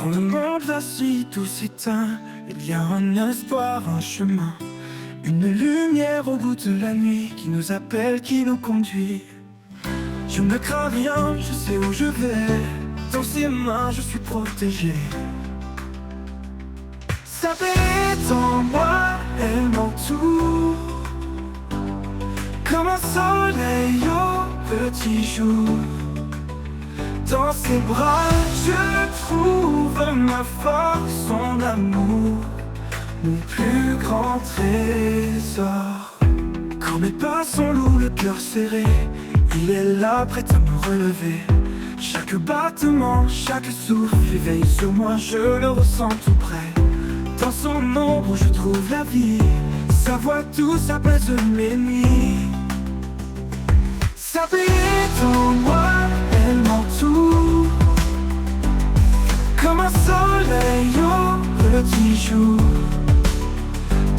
Quand le monde vacille, tout s'éteint, il y a un espoir, un chemin, une lumière au bout de la nuit qui nous appelle, qui nous conduit. Je ne crains rien, je sais où je vais, dans ses mains je suis protégé. Sa paix est en moi, elle m'entoure, comme un soleil au petit jour. Dans ses bras je trouve ma force, son amour, mon plus grand trésor. Quand mes pas sont lourds, le cœur serré, il est là prêt à me relever. Chaque battement, chaque souffle éveille sur moi, je le ressens tout près. Dans son ombre je trouve la vie, sa voix douce apaise mes nuits. Sa paix est en moi, elle m'entoure, comme un soleil au petit jour.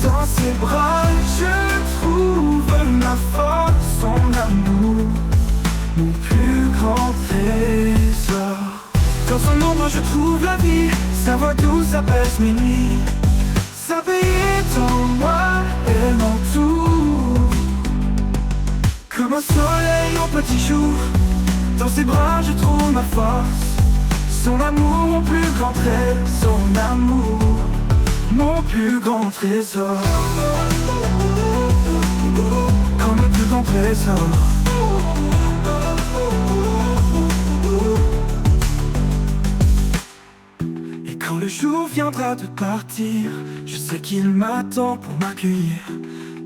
Dans ses bras je trouve ma force, son amour, mon plus grand trésor. Dans son ombre je trouve la vie, sa voix douce apaise mes nuits. Sa paix est en moi, elle m'entoure, comme un soleil au petit jour. Dans ses bras je trouve ma force, son amour, mon plus grand trésor. Son amour, mon plus grand trésor. Comme le plus grand trésor. Et quand le jour viendra de partir, je sais qu'il m'attend pour m'accueillir.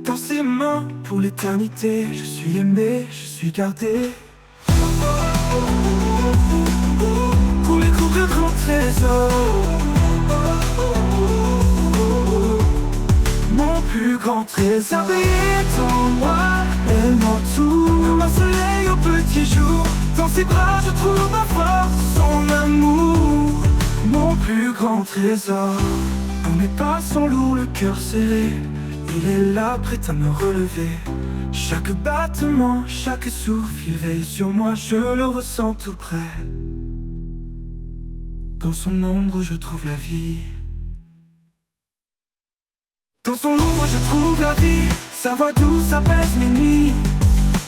Dans ses mains pour l'éternité, je suis aimé, je suis gardé. Pour les plus grands trésors, mon plus grand trésor. Sa paix est en moi, elle m'entoure, comme un soleil au petit jour. Dans ses bras je trouve ma force, son amour, mon plus grand trésor. Quand mes pas sont lourds, le cœur serré, il est là prêt à me relever. Chaque battement, chaque souffle, il veille sur moi, je le ressens tout près. Dans son ombre je trouve la vie. Dans son ombre je trouve la vie, sa voix douce apaise mes nuits.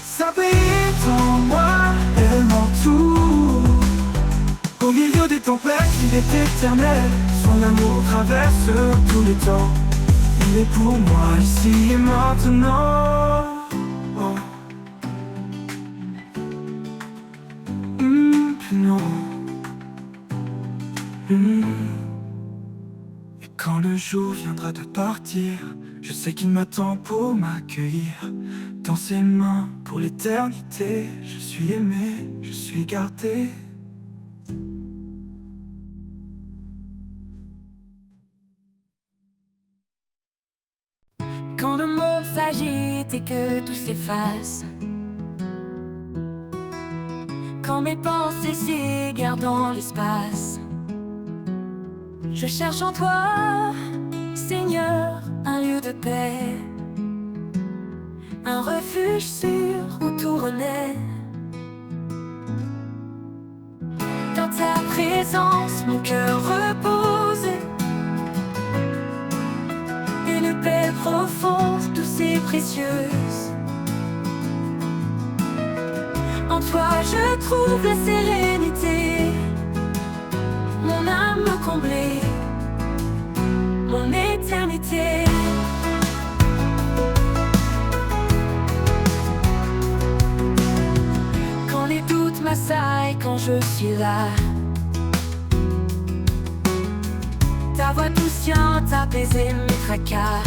Sa paix est en moi, elle m'entoure. Au milieu des tempêtes, il est éternel, son amour traverse tous les temps. Il est pour moi ici et maintenant. Oh. Non. Et quand le jour viendra de partir, je sais qu'il m'attend pour m'accueillir. Dans ses mains pour l'éternité, je suis aimé, je suis gardé. Quand le monde s'agite et que tout s'efface, quand mes pensées s'égarent dans l'espace, je cherche en toi, Seigneur, un lieu de paix, un refuge sûr où tout renaît. Dans ta présence, mon cœur repose, une paix profonde, douce et précieuse. En toi je trouve la sérénité, mon âme comblée, mon éternité. Quand les doutes m'assaillent, quand je suis là, ta voix douciente apaiser mes tracas.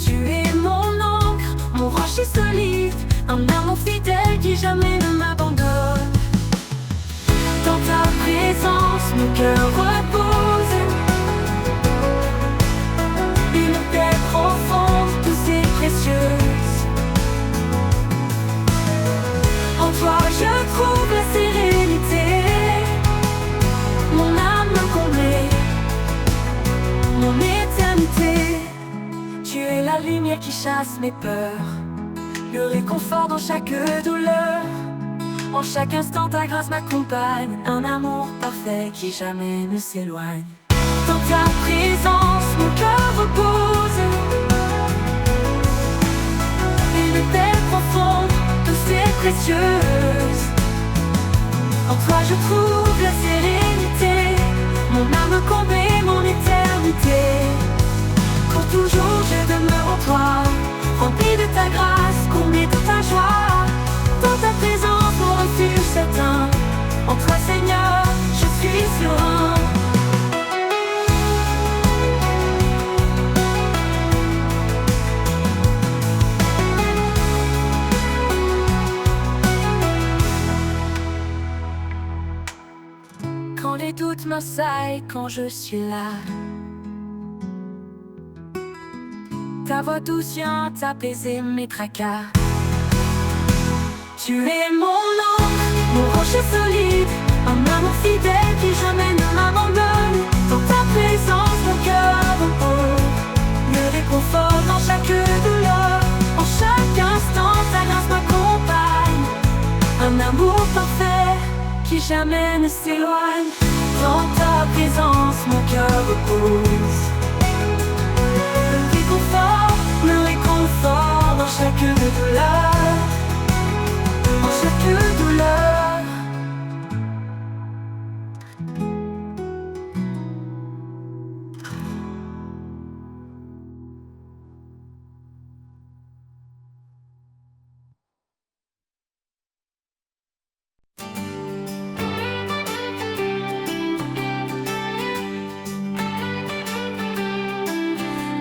Tu es mon encre, mon rocher solide, un amour fidèle qui jamais ne m'abandonne. Dans ta présence, mon cœur repose, une paix profonde, douce et précieuse. En toi je trouve la sérénité, mon âme comblée, mon éternité. Tu es la lumière qui chasse mes peurs, le réconfort dans chaque douleur. En chaque instant ta grâce m'accompagne, un amour parfait qui jamais ne s'éloigne. Dans ta présence mon cœur repose, une paix profonde, douce et précieuse. En toi je trouve la sérénité, mon âme comblée, mon éternité. Pour toujours je demeure en toi, rempli de ta grâce, comblé de ta joie. Dans ta présence mon refuge certain, en toi Seigneur je suis serein. Quand les doutes m'assaillent, quand je suis là, ta voix douce vient apaiser mes tracas. Tu es mon ancre, mon rocher solide, un amour fidèle qui jamais ne m'abandonne. Dans ta présence mon cœur repose, me réconforte dans chaque douleur. En chaque instant ta grâce m'accompagne, un amour parfait qui jamais ne s'éloigne. Dans ta présence mon cœur repose, me réconfort dans chaque douleur, dans chaque douleur.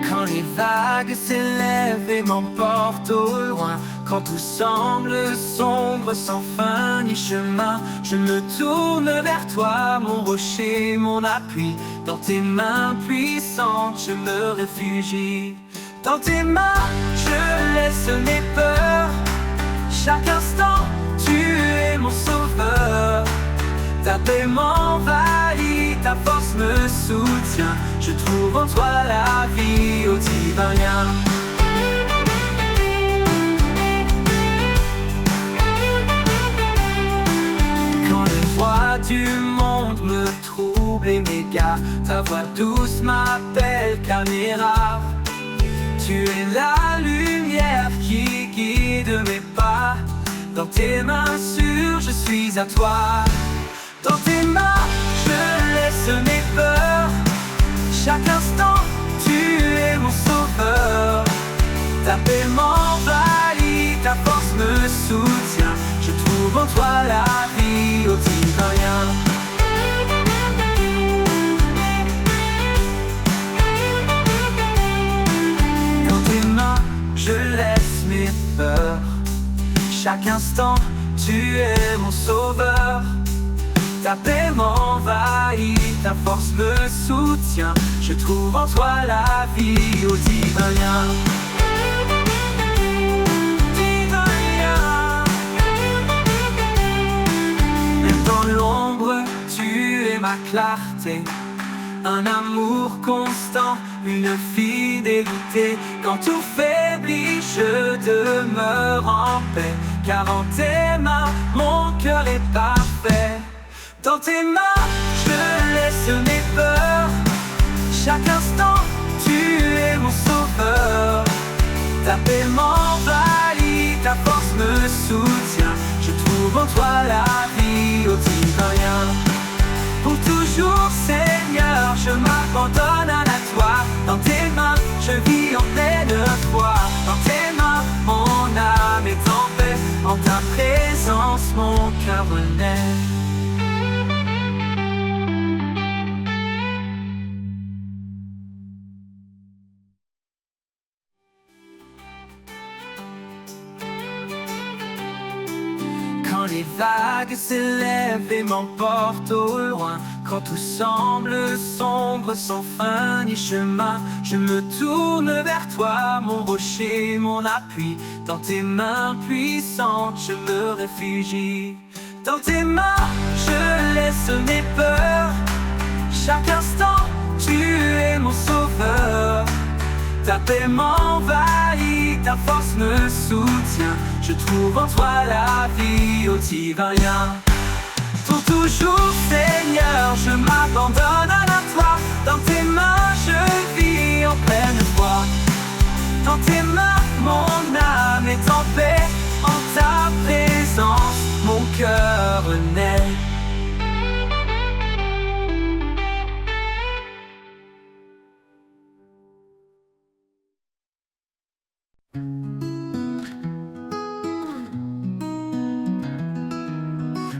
Quand les vagues s'élèvent et m'emportent au loin, quand tout semble sombre sans fin ni chemin, je me tourne vers toi, mon rocher, mon appui. Dans tes mains puissantes, je me réfugie. Dans tes mains, je laisse mes peurs. Chaque instant, tu es mon sauveur. Ta paix m'envahit, ta force me soutient. Je trouve en toi la vie au divin lien. Quand les voix du monde me troublent et m'égarent, ta voix douce m'appelle caméra. Tu es la lumière qui guide mes pas. Dans tes mains sûres, je suis à toi. Dans tes mains, je laisse mes peurs. Chaque instant, tu es mon sauveur. Ta paix m'envahit, ta force me soutient. Je trouve en toi la vie au divin lien. Dans tes mains, je laisse mes peurs. Chaque instant, tu es mon sauveur. Ta paix m'envahit, ta force me soutient. Je trouve en toi la vie au divin lien. Divin lien. Même dans l'ombre, tu es ma clarté. Un amour constant, une fidélité. Quand tout faiblit, je demeure en paix. Car en tes mains, mon cœur est parfait. Dans tes mains, je laisse mes peurs. Chaque instant, tu es mon sauveur. Ta paix m'envahit, ta force me soutient. Je trouve en toi la vie au divin lien. Pour toujours, Seigneur, je m'abandonne à toi. Dans tes mains, je vis en pleine foi. Dans tes mains, mon âme est en paix. En ta présence, mon cœur renaît. Quand les vagues s'élèvent et m'emportent au loin, quand tout semble sombre sans fin ni chemin, je me tourne vers toi, mon rocher, mon appui. Dans tes mains puissantes, je me réfugie. Dans tes mains, je laisse mes peurs. Chaque instant, tu es mon sauveur. Ta paix m'envahit, ta force me soutient. Je trouve en toi la vie au divin. Pour toujours, Seigneur, je m'abandonne à toi. Dans tes mains, je vis en pleine foi. Dans tes mains, mon âme est en paix. En ta présence, mon cœur naît.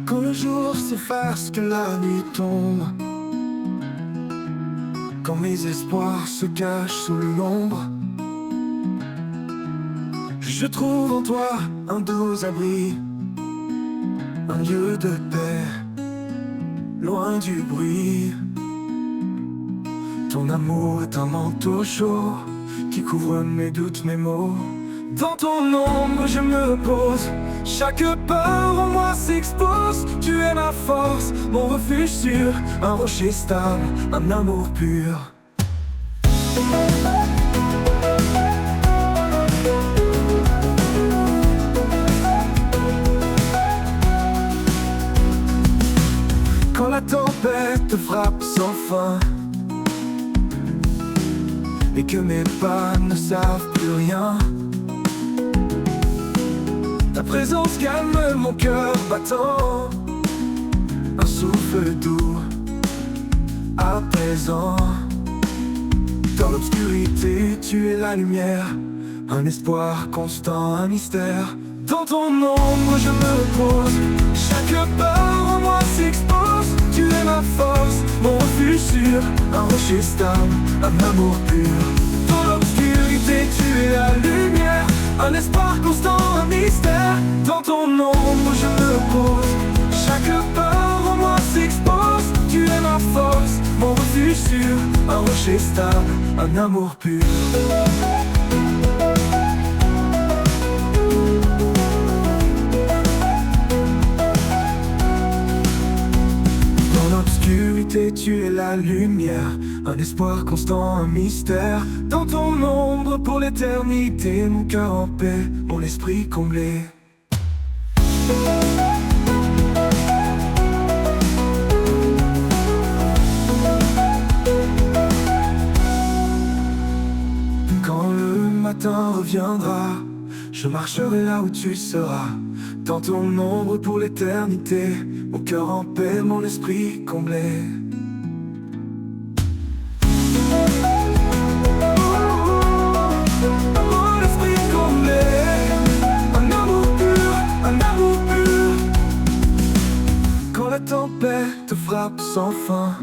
Quand le jour s'efface, que la nuit tombe, quand mes espoirs se cachent sous l'ombre, je trouve en toi un doux abri, un lieu de paix, loin du bruit. Ton amour est un manteau chaud qui couvre mes doutes, mes maux. Dans ton ombre je me repose, chaque peur en moi s'expose. Tu es ma force, mon refuge sûr, un rocher stable, un amour pur. Quand la tempête frappe sans fin et que mes pas ne savent plus rien, ta présence calme mon cœur battant, un souffle doux, apaisant. Dans l'obscurité, tu es la lumière, un espoir constant, un mystère. Dans ton ombre, je me repose, chaque peur en moi s'expose. Tu es ma force, mon refuge sûr, un rocher stable, un amour pur. Dans l'obscurité, tu es la lumière, un espoir constant, un mystère. Dans ton ombre je me repose, chaque peur en moi s'expose. Tu es ma force, mon refuge sûr, un rocher stable, un amour pur. Dans l'obscurité tu es la lumière, un espoir constant, un mystère. Dans ton ombre pour l'éternité, mon cœur en paix, mon esprit comblé. Quand le matin reviendra, je marcherai là où tu seras. Dans ton ombre pour l'éternité, mon cœur en paix, mon esprit comblé. La tempête frappe sans fin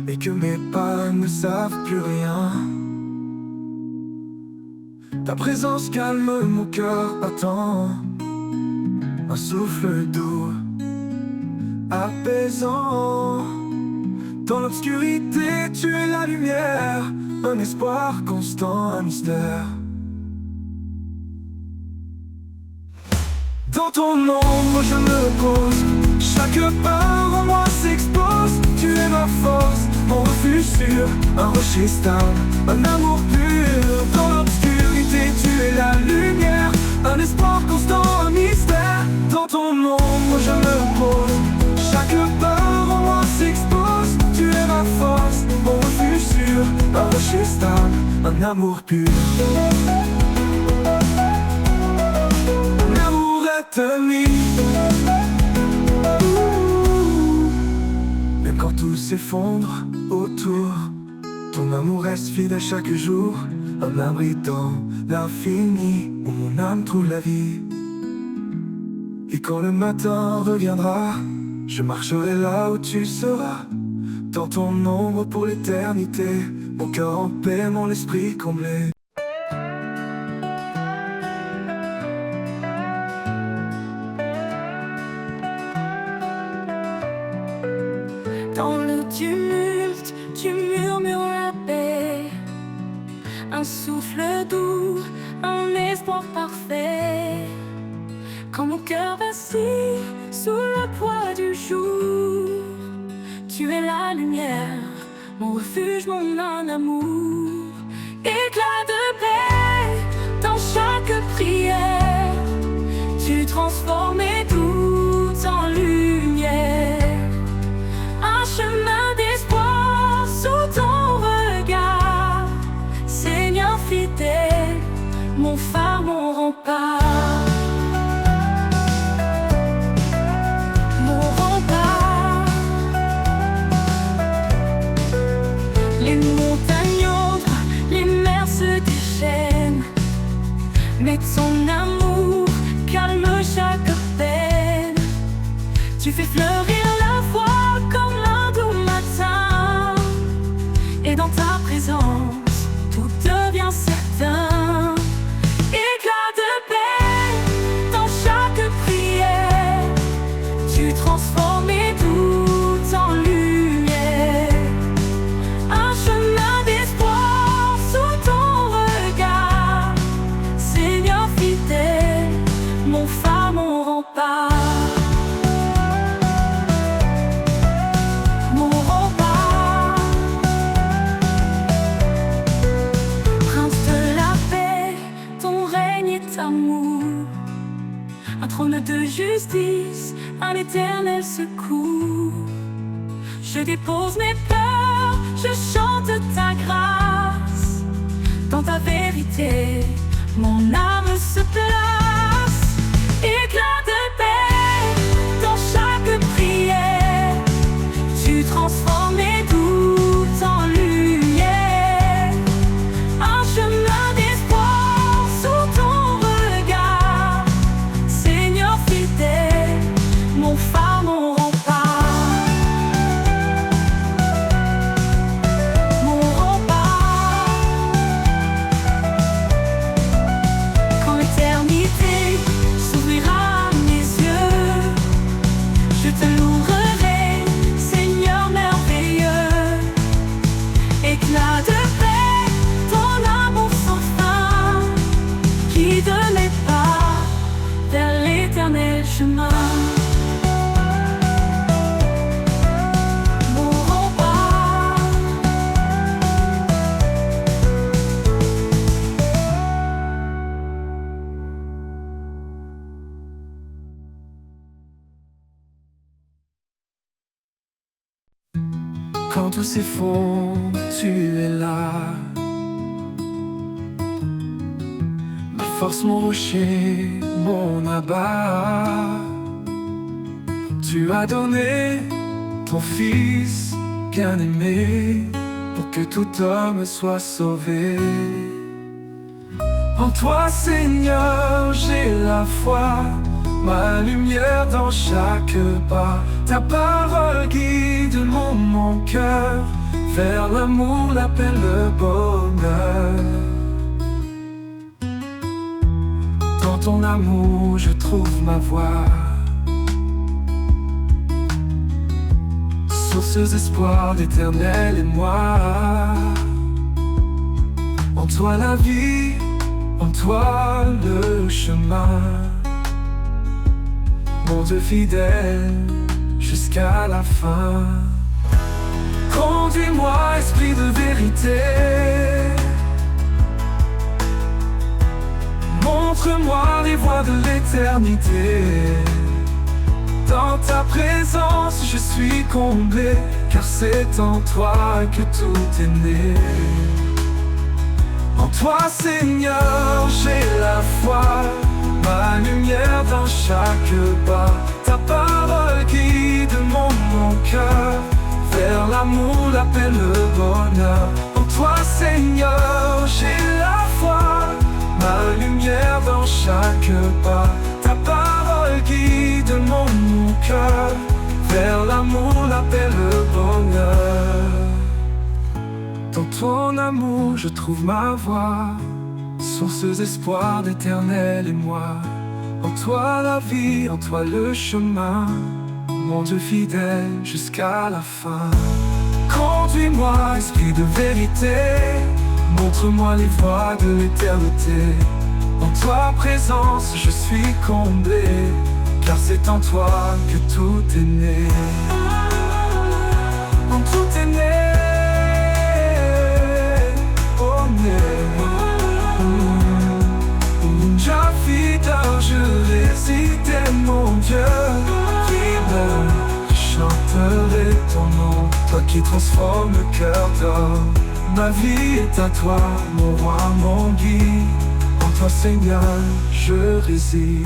et que mes pas ne savent plus rien, ta présence calme mon cœur battant, un souffle doux, apaisant. Dans l'obscurité tu es la lumière, un espoir constant, un mystère. Dans ton ombre je me repose, chaque peur en moi s'expose. Tu es ma force, mon refuge sûr, un rocher stable, un amour pur. Dans l'obscurité tu es la lumière, un espoir constant, un mystère. Dans ton ombre je me repose, chaque peur en moi s'expose. Tu es ma force, mon refuge sûr, un rocher stable, un amour pur. Même quand tout s'effondre autour, ton amour reste fidèle chaque jour, un abri dans l'infini où mon âme trouve la vie. Et quand le matin reviendra, je marcherai là où tu seras. Dans ton ombre pour l'éternité, mon cœur en paix, mon esprit comblé. Dans le tumulte, tu murmures la paix, un souffle doux, un espoir parfait. Quand mon cœur vacille sous le poids du jour, tu es la lumière, mon refuge, mon un amour. Éclat de paix dans chaque prière, tu transformais tout en lumière. Un chemin d'espoir sous ton regard, Seigneur fidèle, mon phare, mon rempart. Mon rempart. Les montagnes ouvrent, les mers se déchaînent, mais ton amour calme chaque peine. Tu fais fleurir la foi comme l'un doux matin, et dans ta présence tout devient certain. Éclat de paix dans chaque prière, tu transformais tout en lumière. Un chemin d'espoir sous ton regard, Seigneur fidèle, mon phare, mon rempart. Mon rempart. Prince de la paix, ton règne est amour, un trône de justice, un éternel secours. Je dépose mes peurs, je chante ta grâce. Dans ta vérité, mon âme se place. Éclat de paix dans chaque prière, tu transformais tout en lumière. Un chemin d'espoir sous ton regard, Seigneur fidèle, mon phare, mon rempart. Mon rempart. Quand l'éternité s'ouvrira à mes yeux, je te louerai, Seigneur merveilleux. Éclat de paix, ton amour sans fin, guide mes pas vers l'éternel chemin. Mon rempart. Quand tout s'effondre, tu es là. Ma force, mon rocher, mon abat. Tu as donné ton fils bien-aimé pour que tout homme soit sauvé. En toi, Seigneur, j'ai la foi, ma lumière dans chaque pas. Ta parole guide mon cœur vers l'amour, la paix, le bonheur. Dans ton amour, je trouve ma voie, source d'espoir, d'éternel émoi. En toi la vie, en toi le chemin, mon Dieu fidèle jusqu'à la fin. Conduis-moi, esprit de vérité, montre-moi les voies de l'éternité. Dans ta présence je suis comblé, car c'est en toi que tout est né. En toi, Seigneur, j'ai la foi, ma lumière dans chaque pas. Ta parole guide mon cœur vers l'amour, la paix, le bonheur. En toi, Seigneur, j'ai la foi, ma lumière dans chaque pas. Ta parole guide mon cœur vers l'amour, la paix, le bonheur. Dans ton amour, je trouve ma voie, source d'espoir, d'éternel émoi. En toi la vie, en toi le chemin, mon Dieu fidèle jusqu'à la fin. Conduis-moi, esprit de vérité, montre-moi les voies de l'éternité. En toi présence, je suis comblé, car c'est en toi que tout est né. En tout est né, oh né. chanter ton nom, toi qui transformes le cœur d'or. Ma vie est à toi, mon roi, mon guide. En toi, Seigneur, je réside.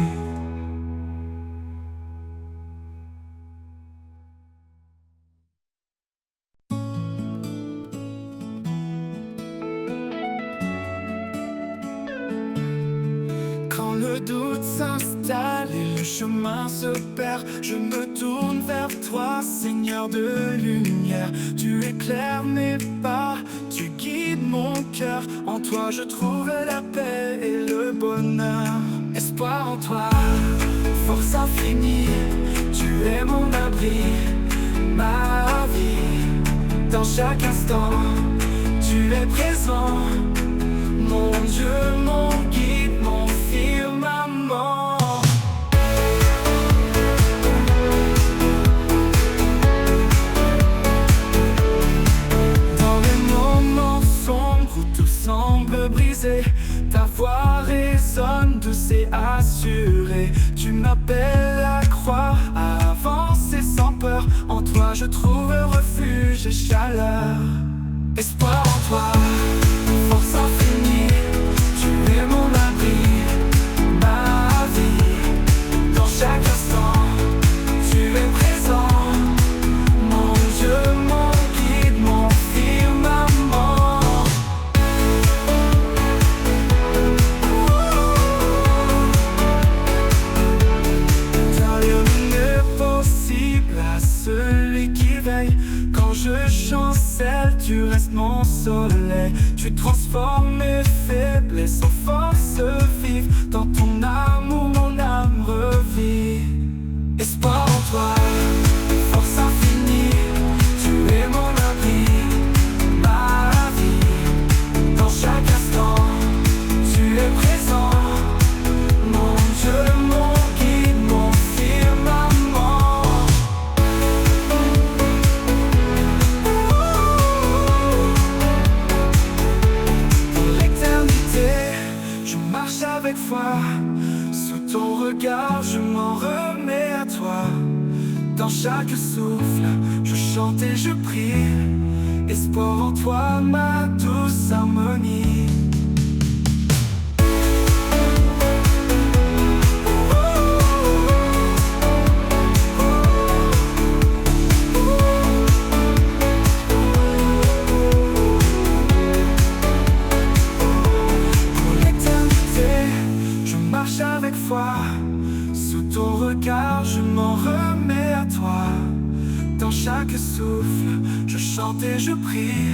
Quand le doute s'installe et le chemin se perd, je me tourne vers toi, Seigneur de lumière. Tu éclaires mes pas, tu guides mon cœur. En toi je trouve la paix et le bonheur. Espoir en toi, force infinie, tu es mon abri, ma vie. Dans chaque instant, tu es présent, mon Dieu, mon guide, mon firmament. Dans les moments sombres où tout semble brisé, ta voix résonne douce et assurée. Tu m'appelles à croire, à avancer sans peur. En toi je trouve refuge et chaleur. Espoir en toi, force infinie, tu es mon abri, ma vie. Dans chaque instant, tu es présent, mon Dieu, mon guide, mon firmament. Ta lumière n'est possible à celui qui veille. Quand je chancelle, tu restes mon soleil. Tu transformes mes faiblesses en force vive. Dans ton amour, mon âme revit. Espoir en toi, force infinie, tu es mon abri, ma vie. Dans chaque instant, tu es présent, mon Dieu, mon guide, mon firmament. Avec foi, sous ton regard je m'en remets à toi. Dans chaque souffle, je chante et je prie. Espoir en toi, ma douce harmonie. Avec foi, sous ton regard je m'en remets à toi. Dans chaque souffle, je chante et je prie.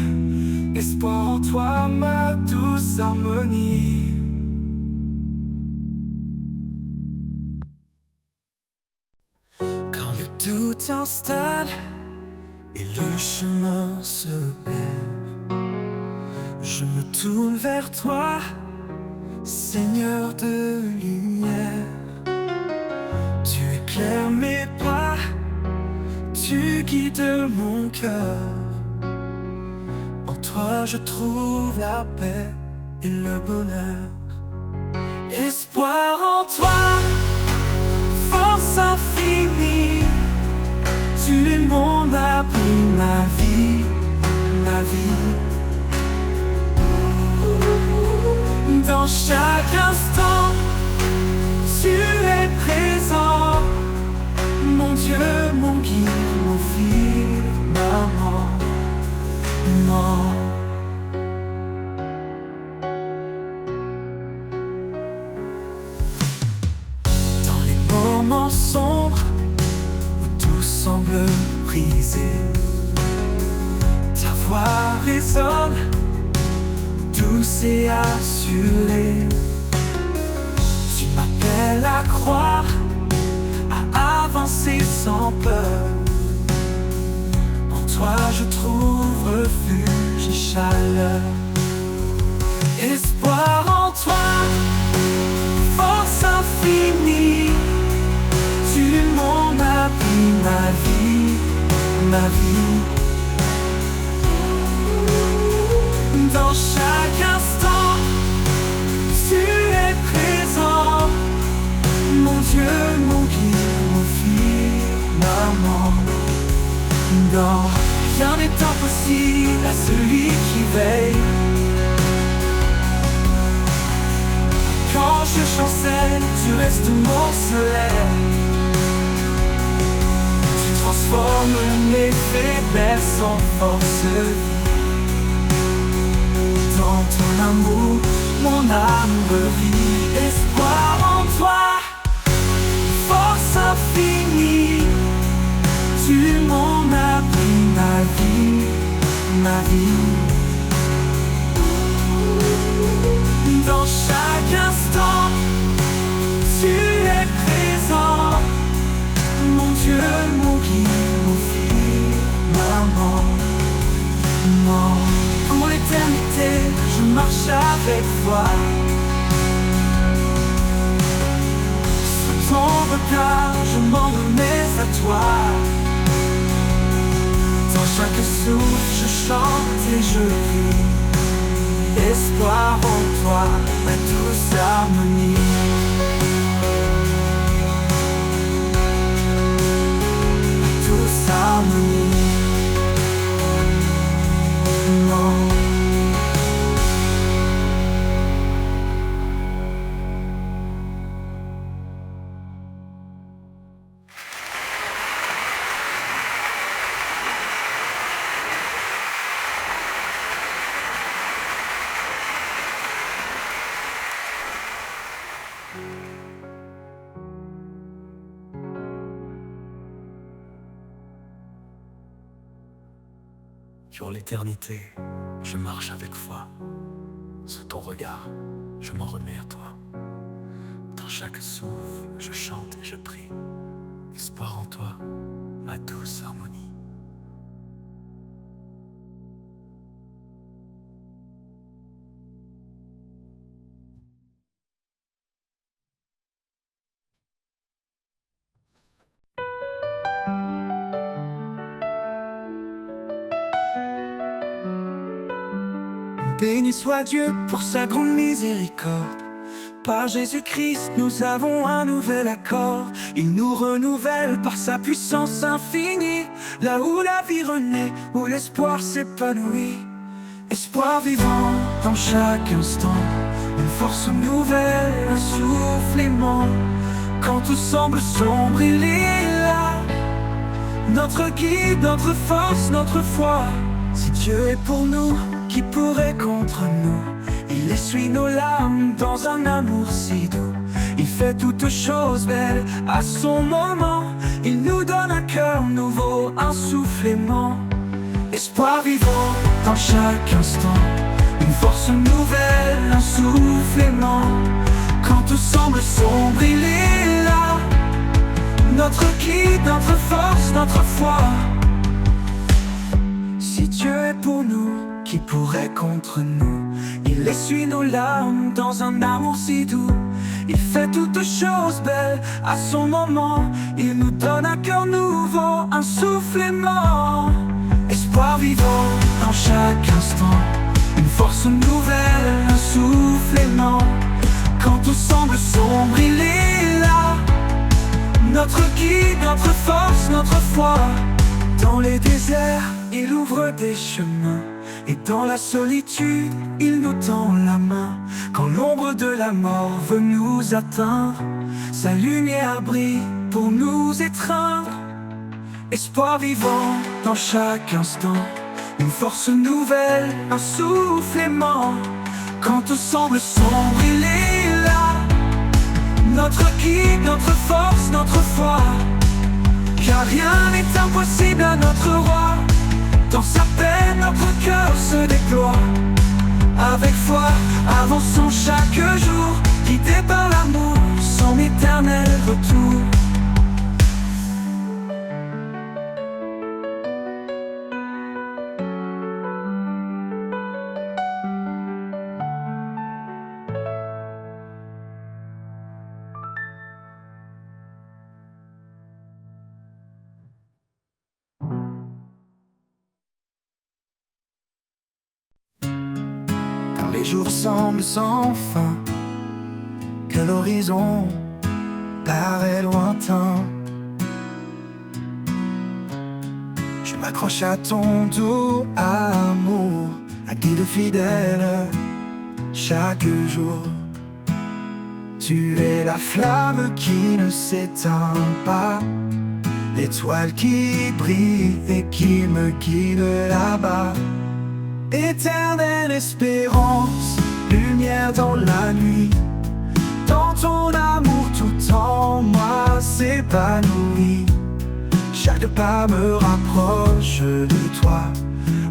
Espoir en toi, ma douce harmonie. Quand le doute s'installe et le chemin se perd, je me tourne vers toi, Seigneur de lumière. Tu éclaires mes pas, tu guides mon cœur. En toi je trouve la paix et le bonheur. Espoir en toi, force infinie, tu es mon abri, ma vie, ma vie. Dans chaque instant, tu es présent, mon Dieu, mon guide, mon firmament. Dans les moments sombres où tout semble brisé, ta voix résonne douce et assurée. Tu m'appelles à croire, à avancer sans peur. En toi je trouve refuge et chaleur. Espoir en toi, force infinie, tu es mon abri, ma vie, ma vie. Dans chaque instant, tu es présent, mon Dieu, mon guide, mon firmament. Non, rien n'est impossible à celui qui veille. Quand je chancelle, tu restes mon soleil. Tu transformes mes faiblesses en force. Dans ton amour, mon âme revit. Espoir en toi, force infinie. Tu m'en as pris ma vie, ma vie. Dans chaque instant, tu es présent. Mon Dieu, mon guide, mon firmament. Non, pour l'éternité, je marche avec toi. Sous ton regard, je m'en remets à toi. Dans chaque souffle, je chante et je vis. Espoir en toi, ma douce harmonie. Ma douce harmonie. Non. Sur l'éternité, je marche avec foi. Sous ton regard, je m'en remets à toi. Dans chaque souffle, je chante et je prie. Espoir en toi, ma douce harmonie. Béni soit Dieu pour sa grande miséricorde. Par Jésus-Christ, nous avons un nouvel accord. Il nous renouvelle par sa puissance infinie. Là où la vie renaît, où l'espoir s'épanouit. Espoir vivant dans chaque instant. Une force nouvelle, un souffle aimant. Quand tout semble sombre, il est là. Notre guide, notre force, notre foi. Si Dieu est pour nous, qui pourrait contre nous? Il essuie nos larmes dans un amour si doux. Il fait toutes choses belles à son moment. Il nous donne un cœur nouveau, un souffle aimant. Espoir vivant dans chaque instant. Une force nouvelle, un souffle aimant. Quand tout semble sombre, il est là. Notre guide, notre force, notre foi. Si Dieu est pour nous, qui pourrait contre nous? Il essuie nos larmes dans un amour si doux. Il fait toutes choses belles à son moment. Il nous donne un cœur nouveau, un souffle aimant. Espoir vivant dans chaque instant. Une force nouvelle, un souffle aimant. Quand tout semble sombre, il est là. Notre guide, notre force, notre foi. Dans les déserts, il ouvre des chemins. Et dans la solitude, il nous tend la main. Quand l'ombre de la mort veut nous atteindre, sa lumière brille pour nous étreindre. Espoir vivant dans chaque instant. Une force nouvelle, un souffle aimant. Quand tout semble sombre, il est là. Notre guide, notre force, notre foi. Car rien n'est impossible à notre roi. Dans sa paix, notre cœur se déploie. Avec foi, avançons chaque jour, guidés par l'amour, son éternel retour. Les jours semblent sans fin, que l'horizon paraît lointain. Je Je m'accroche à ton doux amour, un guide fidèle chaque jour. Tu es la flamme qui ne s'éteint pas, l'étoile qui brille et qui me guide là-bas. Éternelle espérance, lumière dans la nuit, dans ton amour tout en moi s'épanouit. Chaque pas me rapproche de toi,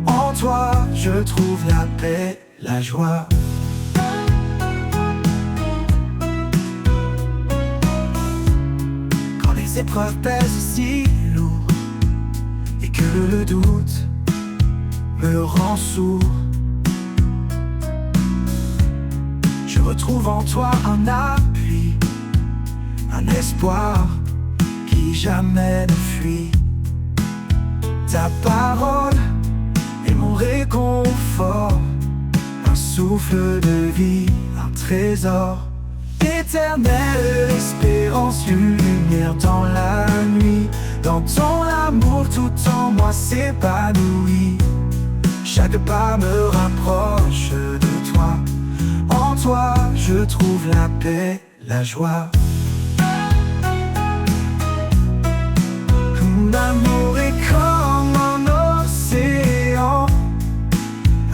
en toi je trouve la paix, la joie. Quand les épreuves pèsent si lourd et que le doute me rend sourd, je retrouve en toi un appui, un espoir qui jamais ne fuit. Ta parole est mon réconfort, un souffle de vie, un trésor. Éternelle espérance, une lumière dans la nuit, dans ton amour tout en moi s'épanouit. Chaque pas me rapproche de toi, en toi je trouve la paix, la joie. L'amour est comme un océan,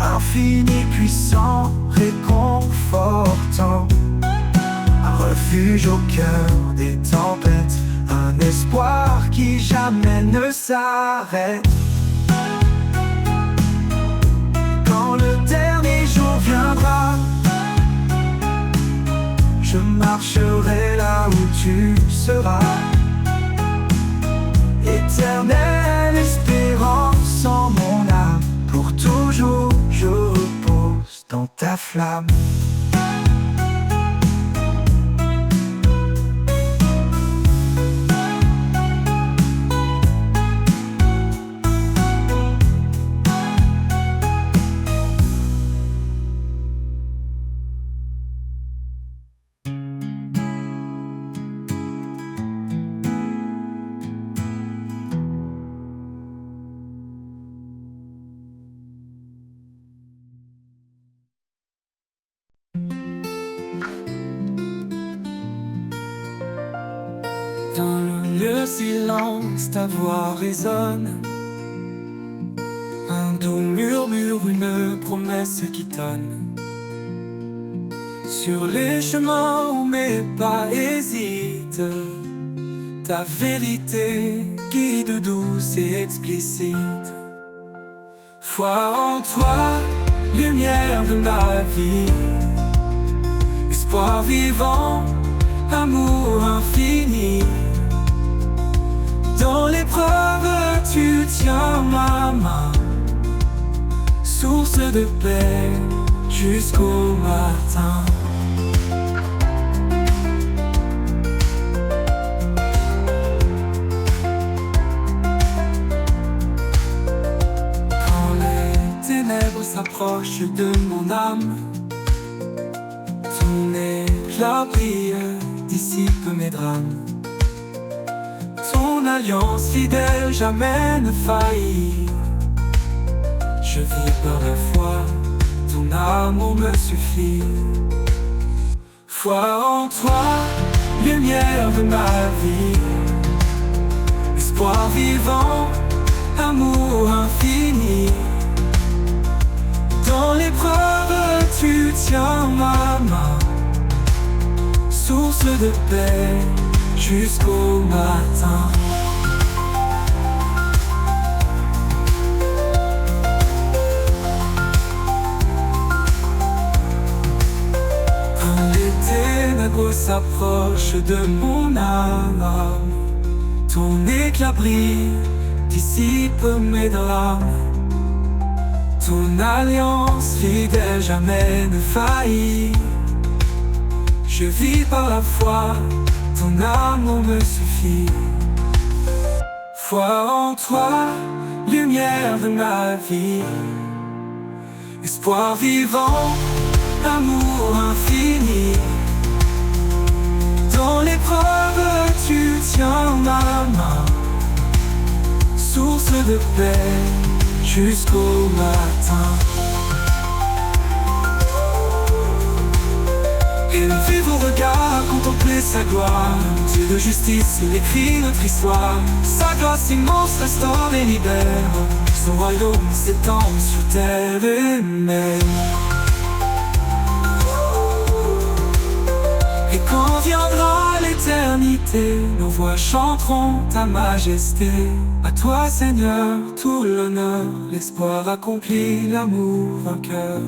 infini, puissant, réconfortant. Un refuge au cœur des tempêtes, un espoir qui jamais ne s'arrête. Quand le dernier jour viendra, je marcherai là où tu seras. Éternelle espérance en mon âme, pour toujours je repose dans ta flamme. Dans le silence, ta voix résonne, un doux murmure, une promesse qui tonne. Sur les chemins où mes pas hésitent, ta vérité guide douce et explicite. Foi en toi, lumière de ma vie, espoir vivant, amour infini. Dans l'épreuve, tu tiens ma main, source de paix jusqu'au matin. Quand les ténèbres s'approchent de mon âme, ton éclat brille, dissipe mes drames. Ton alliance fidèle jamais ne faillit. Je vis par la foi, ton amour me suffit. Foi en toi, lumière de ma vie, espoir vivant, amour infini. Dans l'épreuve, tu tiens ma main, source de paix jusqu'au matin. Quand les ténèbres s'approchent de mon âme, ton éclat brille, dissipe mes drames. Ton alliance fidèle jamais ne faillit. Je vis par la foi, ton amour me suffit. Foi en toi, lumière de ma vie, espoir vivant, amour infini. Dans l'épreuve, tu tiens ma main, source de paix jusqu'au matin. Élevez vos regards, contemplez sa gloire. Dieu de justice, il écrit notre histoire. Sa grâce immense restaure et libère. Son royaume s'étend sur terre et mer. Et quand viendra l'éternité, nos voix chanteront ta majesté. À toi Seigneur, tout l'honneur, l'espoir accompli, l'amour vainqueur.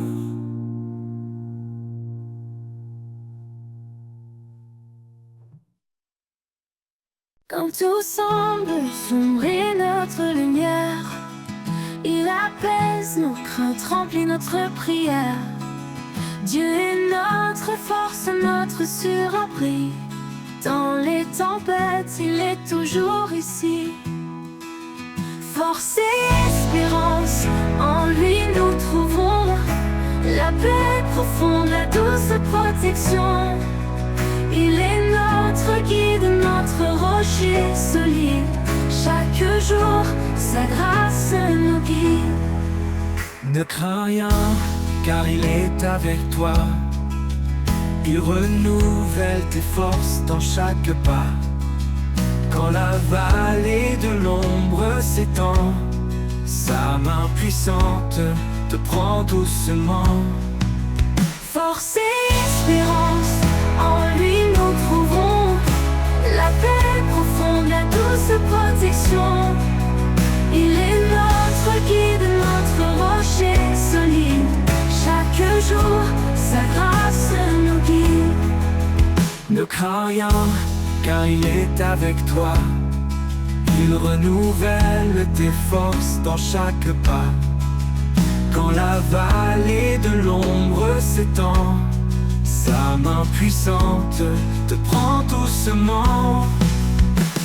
Quand tout semble sombrer notre lumière, il apaise nos craintes, remplit notre prière. Dieu est notre force, notre surabri. Dans les tempêtes, il est toujours ici. Force et espérance, en lui nous trouvons la paix profonde, la douce protection. Il est notre guide, notre rocher solide. Chaque jour, sa grâce nous guide. Ne crains rien, car il est avec toi. Il renouvelle tes forces dans chaque pas. Quand la vallée de l'ombre s'étend, sa main puissante te prend doucement. Force et espérance, en lui nous trouvons la paix profonde, la douce protection. Il est notre guide, notre rocher solide. Chaque jour, sa grâce nous guide. Ne crains rien, car il est avec toi. Il renouvelle tes forces dans chaque pas. Quand la vallée de l'ombre s'étend, sa main puissante te prend doucement.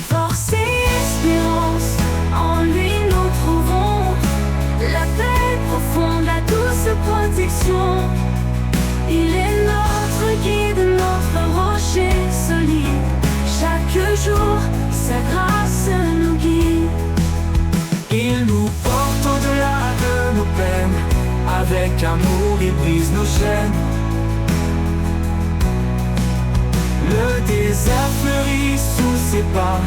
Force et espérance, en lui nous trouvons la paix profonde, la douce protection. Il est notre guide, notre rocher solide. Chaque jour, sa grâce nous guide. Il nous porte au-delà de nos peines. Avec amour, il brise nos chaînes. Le désert fleurit sous ses pas.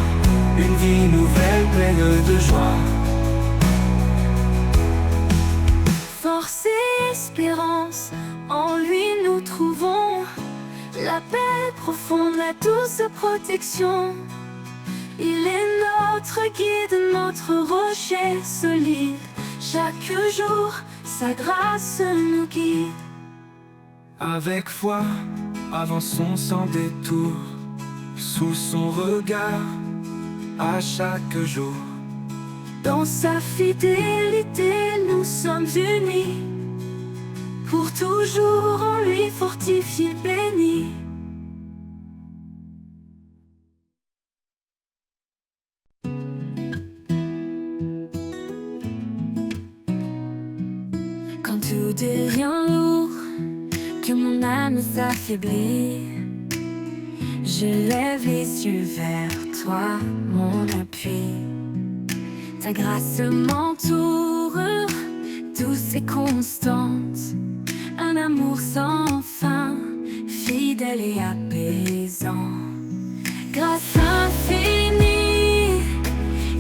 Une vie nouvelle pleine de joie. Force et espérance, en lui nous trouvons la paix profonde, la douce protection. Il est notre guide, notre rocher solide. Chaque jour, sa grâce nous guide. Avec foi, avançons sans détour, sous son regard, à chaque jour. Dans sa fidélité, nous sommes unis. Pour toujours, en lui fortifié, béni. Quand tout devient lourd, que mon âme s'affaiblit, je lève les yeux vers toi, mon appui. Ta grâce m'entoure, douce et constante. Un amour sans fin, fidèle et apaisant. Grâce infinie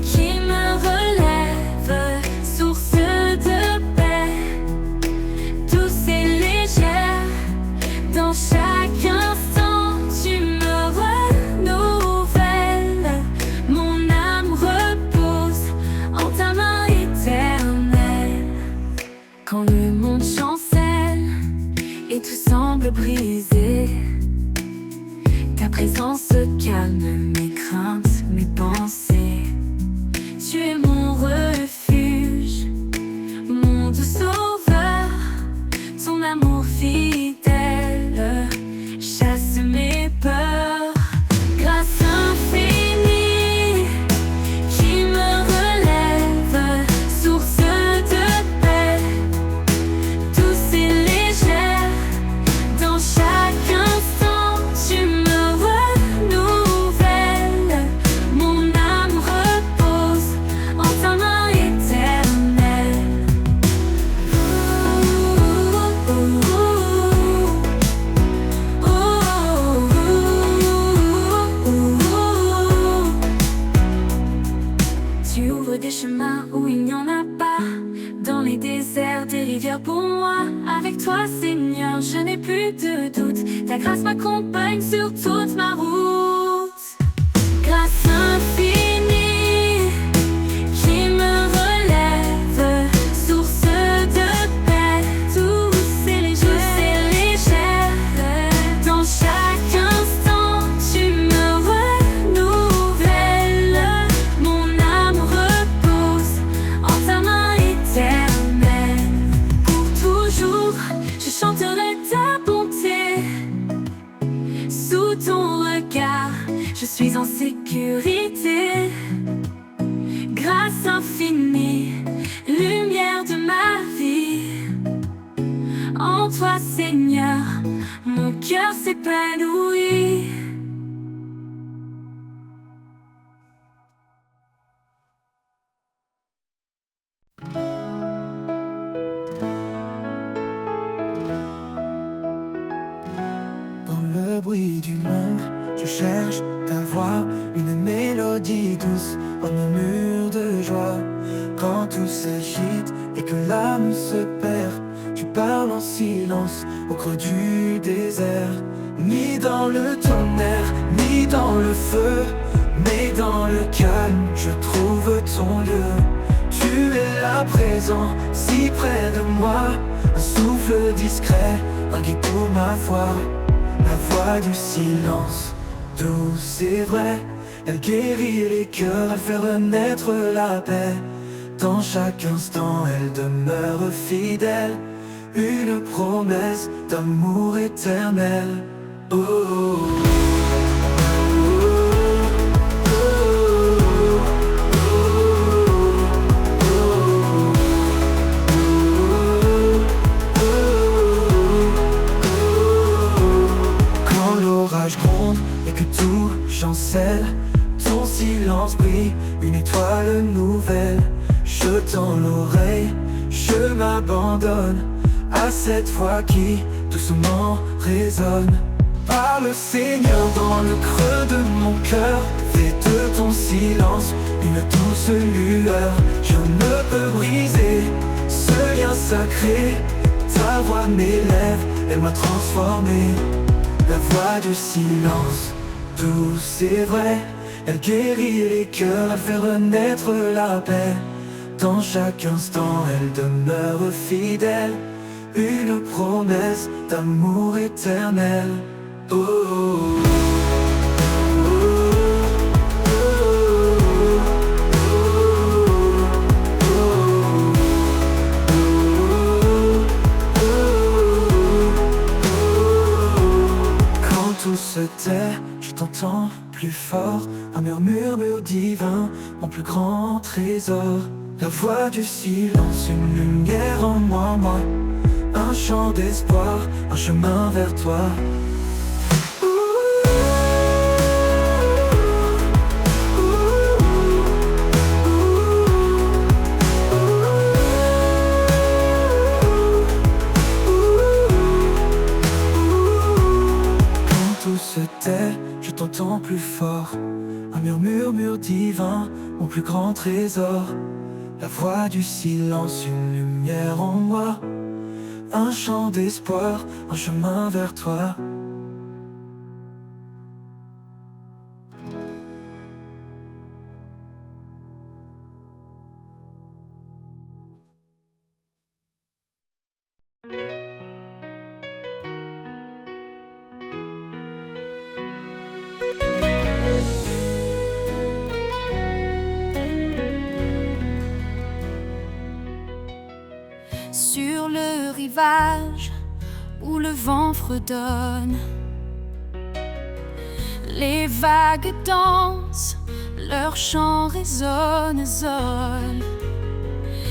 qui me relève, source de paix, douce et légère. Dans chaque instant, tu me renouvelles. Mon âme repose en ta main éternelle. Quand le monde chancelle et tout semble brisé, ta présence calme mes craintes, mes pensées. Tu es mon refuge, mon doux sauveur. Ton amour fidèle chasse mes peurs. Grâce infinie qui me relève, source de paix, douce et légère. Dans chaque il n'y en a pas. Dans les déserts, des rivières pour moi. Avec toi, Seigneur, je n'ai plus de doute. Ta grâce m'accompagne sur toute ma route. Grâce infinie qui me relève, source de paix, douce et légère. Dans chaque instant, tu me renouvelles. Mon âme repose en ta main éternelle. Pour toujours, je chanterai ta bonté. Sous ton regard, je suis en sécurité. Grâce infinie, lumière de ma vie. En toi, Seigneur, mon cœur s'épanouit. Dans le bruit du monde, je cherche ta voix, une mélodie douce, un murmure de joie. Quand tout s'agite et que l'âme se perd, tu parles en silence au creux du désert. Ni dans le tonnerre, ni dans le feu, mais dans le calme, je trouve ton lieu. Tu es là présent, si près de moi, un souffle discret, un guide pour ma foi. La voix du silence, douce et vraie, elle guérit les cœurs, elle fait renaître la paix. Dans chaque instant, elle demeure fidèle, une promesse d'amour éternel. Oh, oh, oh. Et que tout chancelle, ton silence brille, une étoile nouvelle. Je tends l'oreille, je m'abandonne à cette voix qui doucement résonne. Parle Seigneur dans le creux de mon cœur, fais de ton silence une douce lueur. Je ne peux briser ce lien sacré, ta voix m'élève, elle m'a transformé. La voix du silence, douce et vraie, elle guérit les cœurs, elle fait renaître la paix. Dans chaque instant, elle demeure fidèle, une promesse d'amour éternel. Oh, oh, oh. Tout se tait, je t'entends plus fort, un murmure divin, mon plus grand trésor. La voix du silence, une lumière en moi, un chant d'espoir, un chemin vers toi. Je t'entends plus fort, un murmure divin, mon plus grand trésor. La voix du silence, une lumière en moi, un chant d'espoir, un chemin vers toi. Sur le rivage où le vent fredonne, les vagues dansent, leur chant résonne.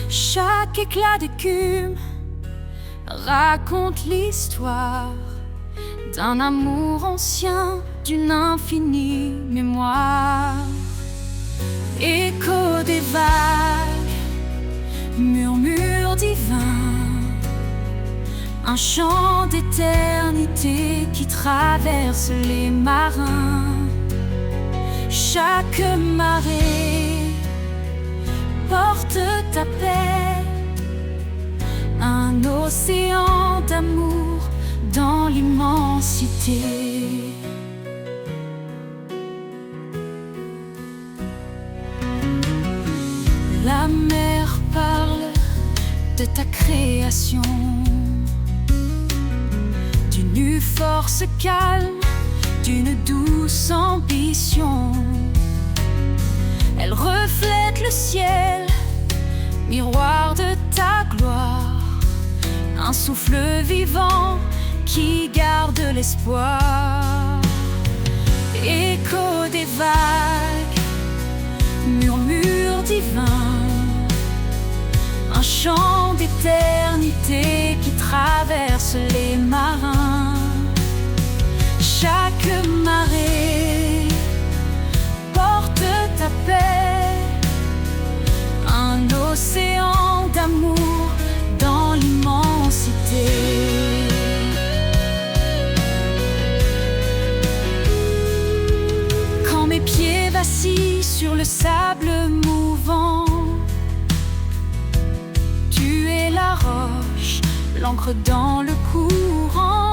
Chaque éclat d'écume raconte l'histoire d'un amour ancien, d'une infinie mémoire. Écho des vagues, murmure divin, un chant d'éternité qui traverse les marins. Chaque marée porte ta paix, un océan d'amour dans l'immensité. La mer parle de ta création, d'une force calme, d'une douce ambition. Elle reflète le ciel, miroir de ta gloire, un souffle vivant qui garde l'espoir. Écho des vagues, murmure divin, un chant d'éternité qui traverse les marins. Chaque marée porte ta paix, un océan d'amour dans l'immensité. Quand mes pieds vacillent sur le sable mouvant, tu es la roche, l'encre dans le courant.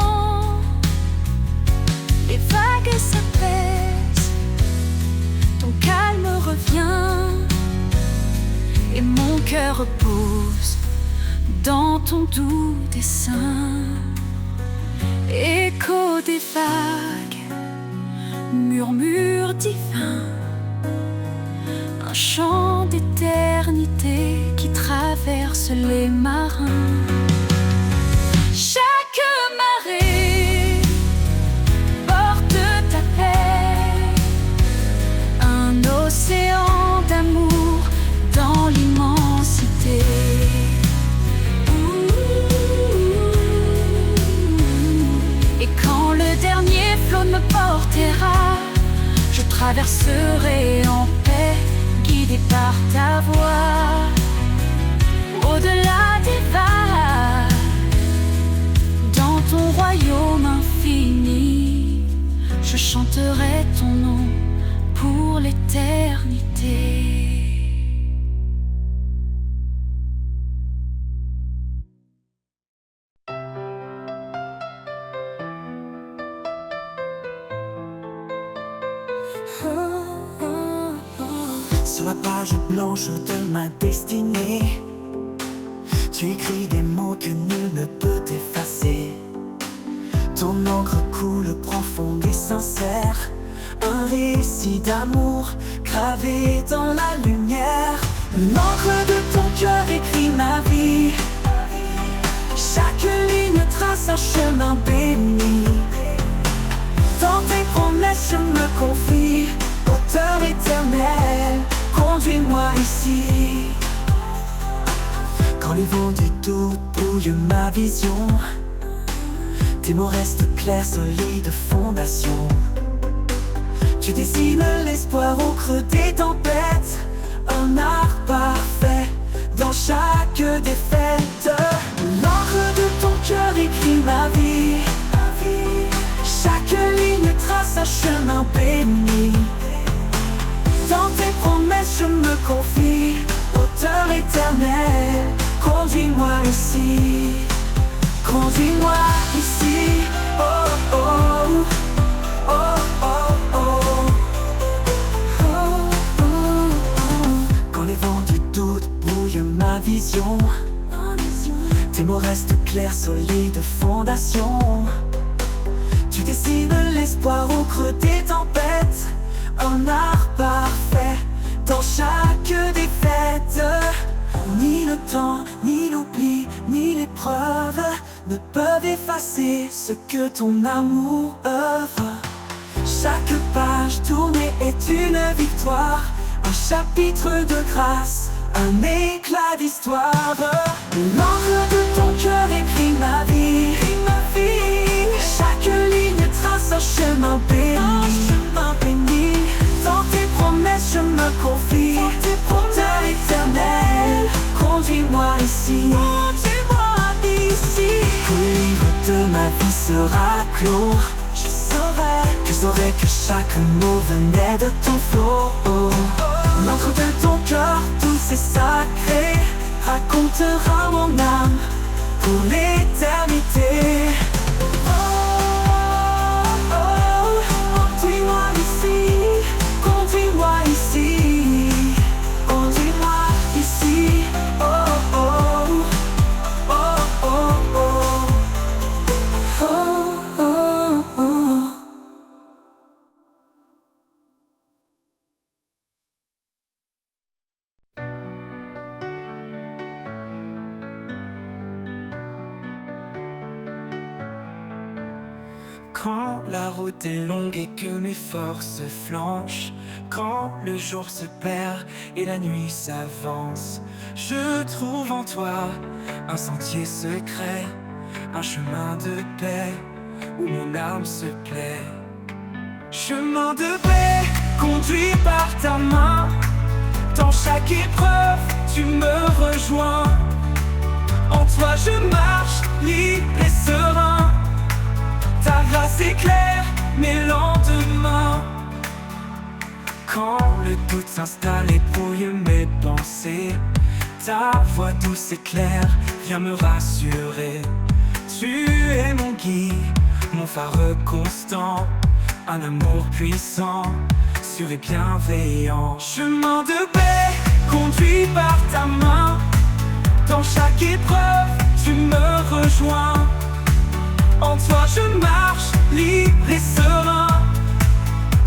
Les vagues s'apaisent, ton calme revient, et mon cœur repose dans ton doux dessein. Écho des vagues, murmure divin, un chant d'éternité qui traverse les marins. Chaque marée porte ta paix, un océan d'amour dans l'immensité. Et quand le dernier flot me portera, je traverserai en paix, guidé par ta voix. Au-delà des vagues, dans ton royaume infini, je chanterai ton nom pour l'éternité. Sur la page blanche de ma destinée, tu écris des mots que nul ne peut effacer. Ton encre coule profonde et sincère, un récit d'amour gravé dans la lumière. L'encre de ton cœur écrit ma vie, chaque ligne trace un chemin béni. Dans tes promesses je me confie, auteur éternel, conduis-moi ici. Quand les vents du doute brouillent ma vision, tes mots restent clairs, solides fondations. Tu dessines l'espoir au creux des tempêtes, un art parfait dans chaque défaite. L'encre de ton cœur écrit ma vie, chaque ligne trace un chemin béni. Dans tes promesses je me confie, auteur éternel, conduis-moi ici. Conduis-moi ici, oh oh, oh oh oh, oh oh oh. Quand les vents du doute brouillent ma vision, tes mots restent clairs, solides fondations. Tu dessines l'espoir au creux des tempêtes, un art parfait dans chaque défaite. Ni le temps, ni l'oubli, ni l'épreuve ne peuvent effacer ce que ton amour œuvre. Chaque page tournée est une victoire, un chapitre de grâce, un éclat d'histoire. L'encre de ton cœur écrit ma vie, chaque ligne trace un chemin béni. Dans tes promesses je me confie, auteur éternel, conduis-moi ici. Quand le livre de ma vie sera clos, je saurai que chaque mot venait de ton flot. L'encre de ton cœur, tout c'est sacré, racontera mon âme pour l'éternité. Oh, oh, conduis-moi ici, conduis-moi ici, conduis-moi ici. Oh, oh, oh, oh, oh, oh, oh, oh. Quand la route est longue et que mes forces flanchent, quand le jour se perd et la nuit s'avance, je trouve en toi un sentier secret, un chemin de paix où mon âme se plaît. Chemin de paix conduit par ta main, dans chaque épreuve tu me rejoins. En toi je marche libre et serein, ta grâce éclaire mes lendemains. Quand le doute s'installe et brouille mes pensées, ta voix douce et claire vient me rassurer. Tu es mon guide, mon phare constant, un amour puissant, sûr et bienveillant. Chemin de paix conduit par ta main, dans chaque épreuve tu me rejoins. En toi je marche libre et serein,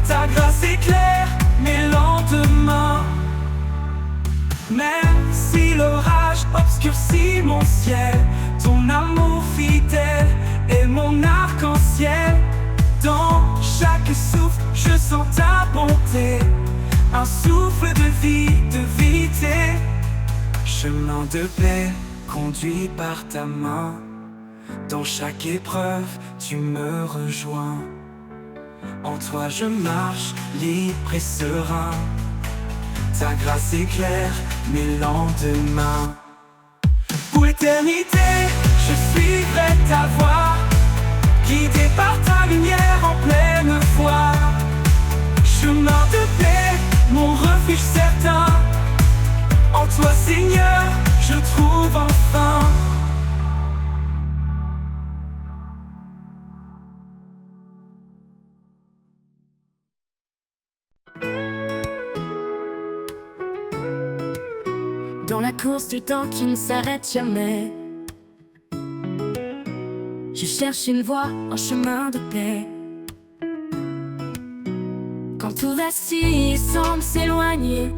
ta grâce éclaire mes lendemains. Même si l'orage obscurcit mon ciel, ton amour fidèle est mon arc-en-ciel. Dans chaque souffle je sens ta bonté, un souffle de vie, de vérité. Chemin de paix conduit par ta main, dans chaque épreuve tu me rejoins. En toi je marche libre et serein, ta grâce éclaire mes lendemains. Pour l'éternité je suivrai ta voie, guidé par ta lumière en pleine foi. Chemin de paix, mon refuge certain, en toi Seigneur je trouve enfin. Dans la course du temps qui ne s'arrête jamais, je cherche une voie, un chemin de paix. Quand tout vacille et semble s'éloigner,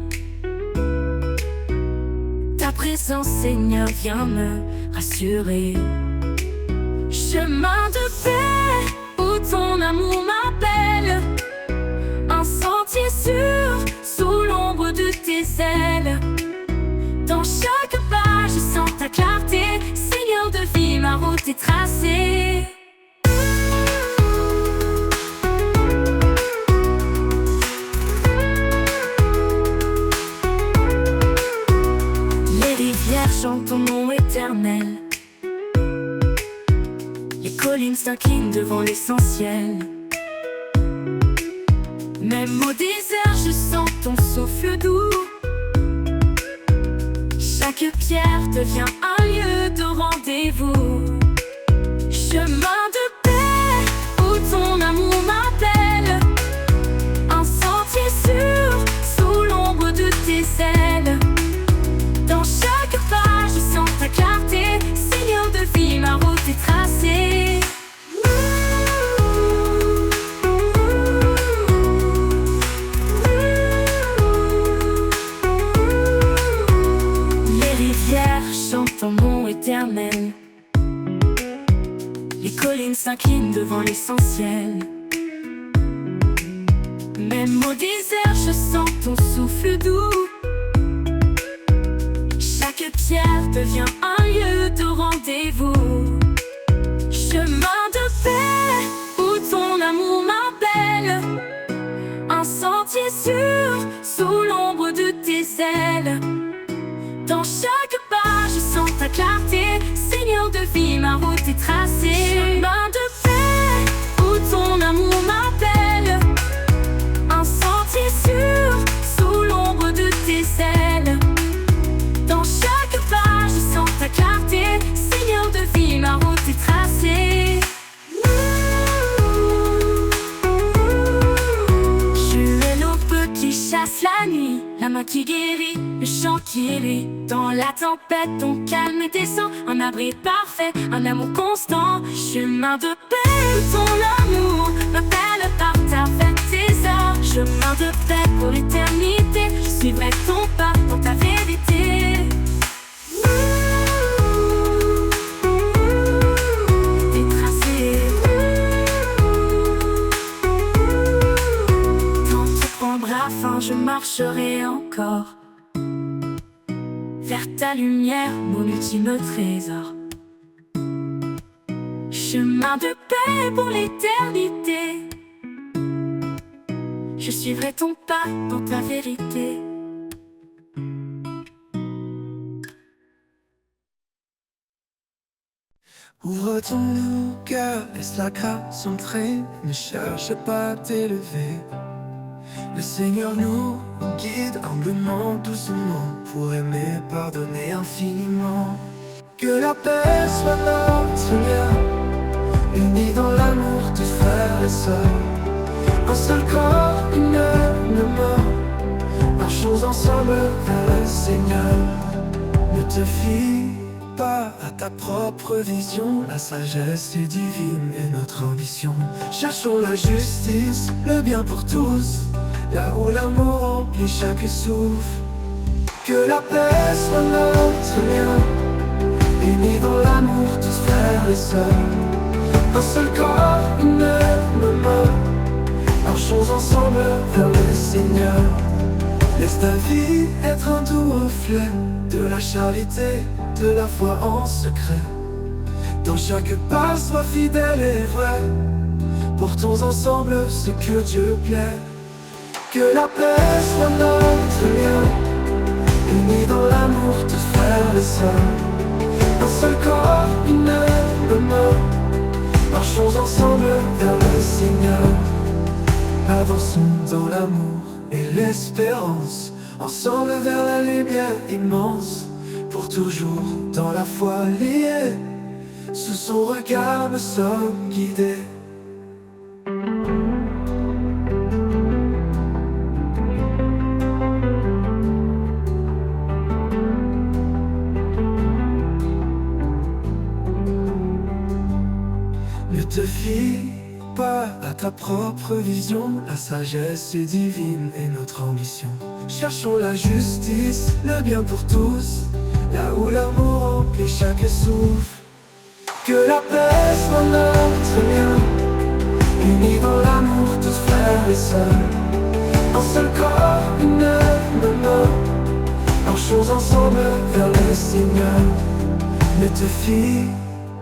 ta présence Seigneur vient me rassurer. Chemin de paix où ton amour m'appelle, un sentier sûr sous l'ombre de tes ailes. Dans chaque pas je sens ta clarté, Seigneur de vie ma route est tracée. Les rivières chantent ton nom éternel, les collines s'inclinent devant l'essentiel. Même au désert je sens ton souffle doux, chaque pierre devient un lieu de rendez-vous. Chemin de paix où ton amour m'appelle, un sentier sûr sous l'ombre de tes ailes. Dans chaque pas je sens ta clarté, Seigneur de vie ma route est tracée. Ton nom éternel, les collines s'inclinent devant l'essentiel. Même au désert je sens ton souffle doux, chaque pierre devient un lieu de rendez-vous. Chemin de paix où ton amour m'appelle, un sentier sûr sous l'ombre de tes ailes. Dans chaque pas je sens ta clarté, Seigneur de vie ma route est tracée. Chemin de paix où ton amour m'appelle, un sentier sûr sous l'ombre de tes ailes. tempête, ton calme est décent, un abri parfait, un amour constant. Chemin de paix, ton amour m'appelle par ta fête tes heures. Chemin de paix pour l'éternité, je suivrai ton pas dans ta vérité. Tes tracés, quand tu prendras fin, je marcherai encore vers ta lumière, mon ultime trésor. Chemin de paix pour l'éternité, je suivrai ton pas dans ta vérité. Ouvre ton cœur, laisse la grâce entrer. Ne cherche pas à t'élever. Le Seigneur nous guide humblement, doucement, pour aimer, pardonner infiniment. Que la paix soit notre lien, unis dans l'amour, tous frères et sœurs. Un seul corps, une même mort, marchons ensemble vers le Seigneur. Ne te fie pas à ta propre vision, la sagesse est divine et notre ambition. Cherchons la justice, le bien pour tous, là où l'amour remplit chaque souffle. Que la paix soit notre lien, unis dans l'amour, tous frères et sœurs. Un seul corps, une même mort, marchons ensemble vers le Seigneur. Laisse ta vie être un doux reflet de la charité, de la foi en secret. Dans chaque pas, sois fidèle et vrai. Portons ensemble ce que Dieu plaît. Que la paix soit notre lien, unis dans l'amour, tous frères et sœurs. Un seul corps, une même mort, marchons ensemble vers le Seigneur. Avançons dans l'amour et l'espérance, ensemble vers la lumière immense. Pour toujours dans la foi liée, sous son regard nous sommes guidés. Ne te fie pas à ta propre vision, la sagesse est divine et notre ambition. Cherchons la justice, le bien pour tous, là où l'amour remplit chaque souffle. Que la paix soit notre lien, unis dans l'amour, tous frères et sœurs. Un seul corps, une même mort, marchons ensemble vers le Seigneur. Ne te fie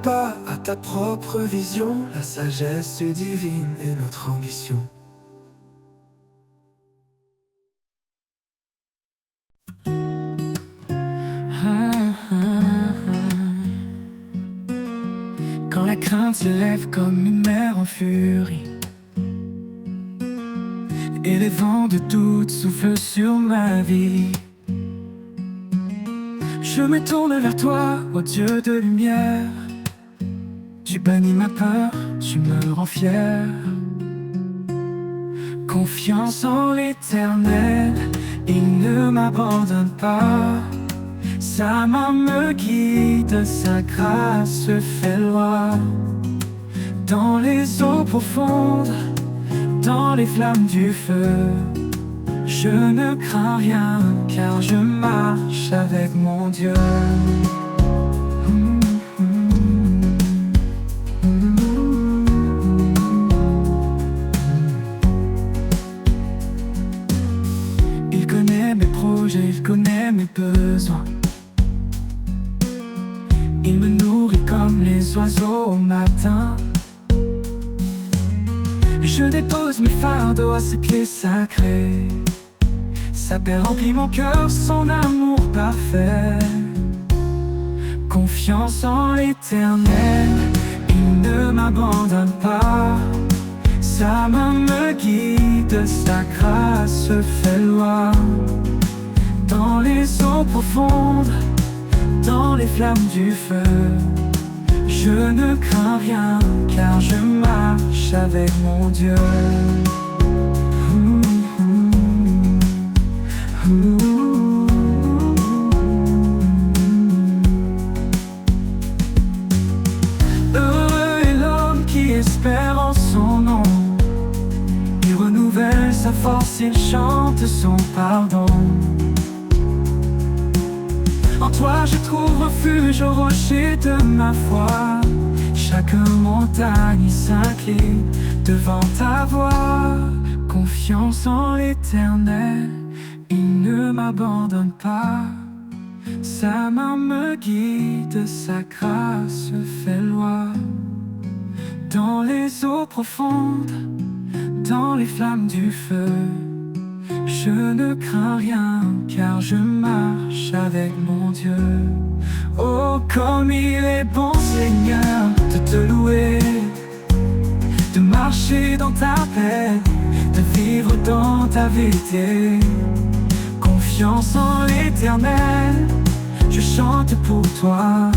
pas à ta propre vision, la sagesse est divine et notre ambition. Quand la crainte s'élève comme une mer en furie, et les vents de doute soufflent sur ma vie, je me tourne vers toi, ô Dieu de lumière. Tu bannis ma peur, tu me rends fier. Confiance en l'Éternel, il ne m'abandonne pas. Sa main me guide, sa grâce fait loi. Dans les eaux profondes, dans les flammes du feu, je ne crains rien, car je marche avec mon Dieu. Il connaît mes projets, il connaît mes besoins. Il me nourrit comme les oiseaux au matin. Je dépose mes fardeaux à ses pieds sacrés. Sa paix remplit mon cœur, son amour parfait. Confiance en l'Éternel, il ne m'abandonne pas. Sa main me guide, sa grâce fait loi. Dans les eaux profondes, dans les flammes du feu, je ne crains rien, car je marche avec mon Dieu. silence, il chante son pardon. En toi je trouve refuge au rocher de ma foi. Chaque montagne s'incline devant ta voix. Confiance en l'Éternel, il ne m'abandonne pas. Sa main me guide, sa grâce fait loi. Dans les eaux profondes, dans les flammes du feu, je ne crains rien, car je marche avec mon Dieu. Oh, comme il est bon, Seigneur, de te louer, de marcher dans ta paix, de vivre dans ta vérité. Confiance en l'Éternel, je chante pour toi,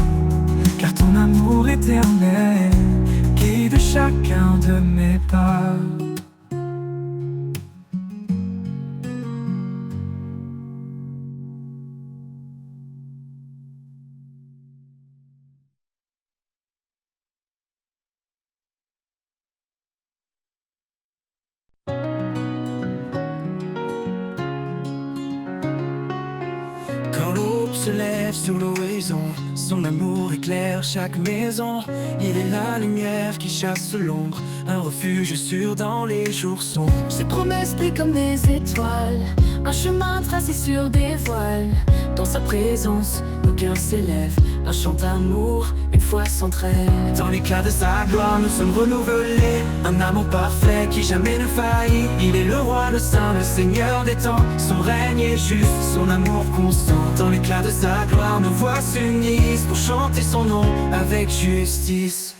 car ton amour éternel guide chacun de mes pas. Quand l'aube se lève sur l'horizon, son amour éclaire chaque maison. Il est la lumière qui chasse l'ombre, un refuge sûr dans les jours sombres. Ses promesses brillent comme des étoiles, un chemin tracé sur des voiles. Dans sa présence, nos cœurs s'élèvent, un chant d'amour, une foi sans trêve. Dans l'éclat de sa gloire, nous sommes renouvelés, un amour parfait qui jamais ne faillit. Il est le roi, le saint, le seigneur des temps. Son règne est juste, son amour constant. Dans l'éclat de sa gloire, nos voix s'unissent pour chanter son nom avec justice.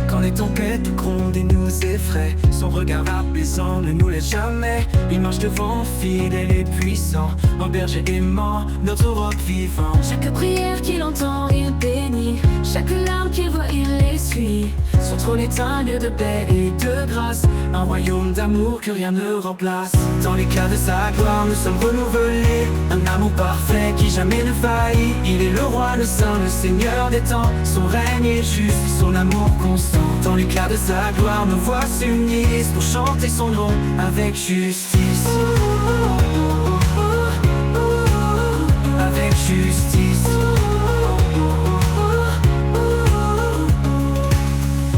Quand les tempêtes grondent et nous effraient, son regard apaisant ne nous laisse jamais. Il marche devant, fidèle et puissant, un berger aimant, notre roc vivant. Chaque prière qu'il entend, il bénit, chaque larme qu'il voit, il essuie. Son trône est un lieu de paix et de grâce, un royaume d'amour que rien ne remplace. Dans l'éclat de sa gloire, nous sommes renouvelés, un amour parfait qui jamais ne faillit. Il est le roi, le saint, le seigneur des temps. Son règne est juste, son amour constant. Dans l'éclat de sa gloire, nos voix s'unissent pour chanter son nom avec justice. Avec justice.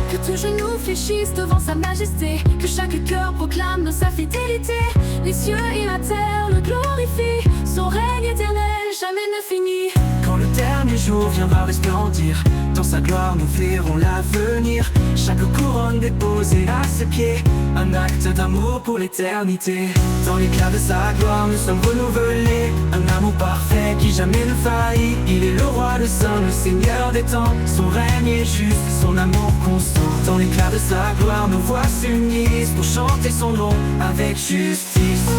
Que tout genou fléchisse devant sa majesté, que chaque cœur proclame de sa fidélité. Les cieux et la terre le glorifient, son règne éternel jamais ne finit. Quand le dernier jour viendra resplendir, dans sa gloire nous verrons l'avenir. Chaque couronne déposée à ses pieds, un acte d'amour pour l'éternité. Dans l'éclat de sa gloire nous sommes renouvelés, un amour parfait qui jamais ne faillit. Il est le roi, le saint, le seigneur des temps. Son règne est juste, son amour constant. Dans l'éclat de sa gloire nos voix s'unissent pour chanter son nom avec justice.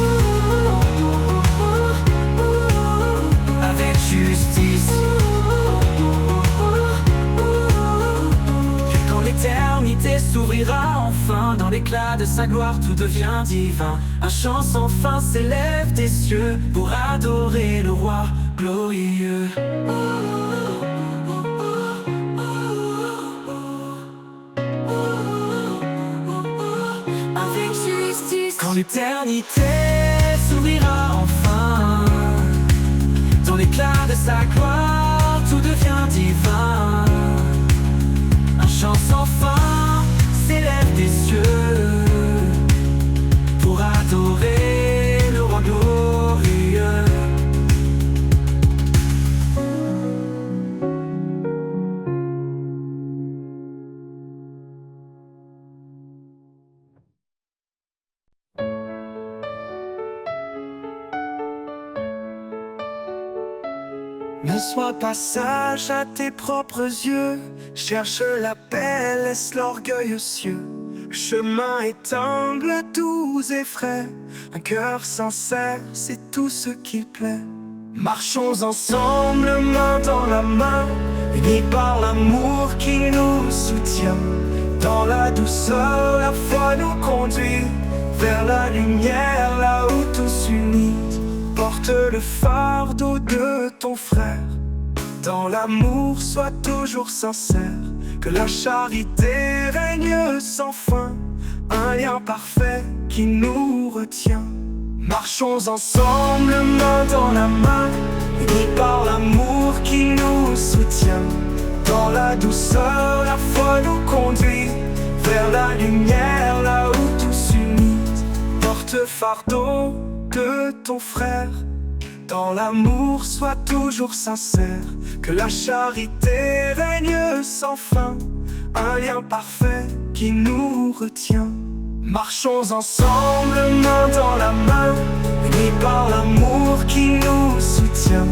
Avec justice. Quand l'éternité s'ouvrira enfin, dans l'éclat de sa gloire tout devient divin. Un chant sans fin s'élève des cieux pour adorer le roi glorieux. Avec justice. Quand l'éternité s'ouvrira enfin, dans l'éclat de sa gloire, tout devient divin. Un chant sans fin s'élève des cieux pour adorer le roi glorieux. Ne sois pas sage à tes propres yeux, cherche la paix, laisse l'orgueil aux cieux. Chemin est humble, doux et frais, un cœur sincère, c'est tout ce qui plaît. Marchons ensemble, main dans la main, unis par l'amour qui nous soutient. Dans la douceur, la foi nous conduit vers la lumière, là où tous unis. Porte le fardeau de ton frère, dans l'amour sois toujours sincère. Que la charité règne sans fin, un lien parfait qui nous retient. Marchons ensemble, main dans la main, unis par l'amour qui nous soutient. Dans la douceur, la foi nous conduit vers la lumière, là où tout s'unit. Porte-fardeau de ton frère, dans l'amour sois toujours sincère. Que la charité règne sans fin, un lien parfait qui nous retient. Marchons ensemble, main dans la main, unis par l'amour qui nous soutient.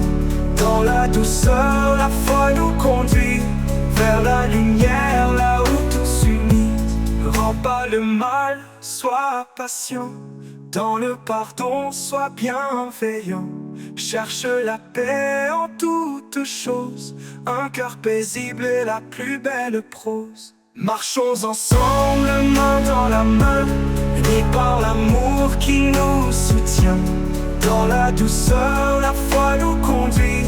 Dans la douceur, la foi nous conduit vers la lumière, là où tout s'unit. Ne rends pas le mal, sois patient. Dans le pardon, sois bienveillant. Cherche la paix en toutes choses. Un cœur paisible est la plus belle prose. Marchons ensemble, main dans la main, unis par l'amour qui nous soutient. Dans la douceur, la foi nous conduit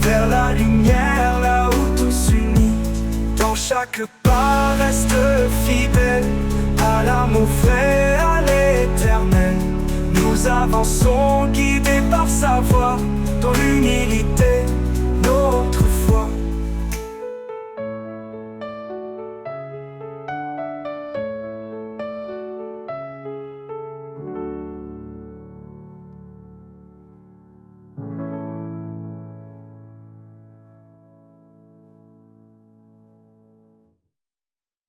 vers la lumière, là où tout s'unit. Dans chaque pas, reste fidèle à l'amour vrai, à l'éternel. Nous avançons guidés par sa voix, dans l'humilité, notre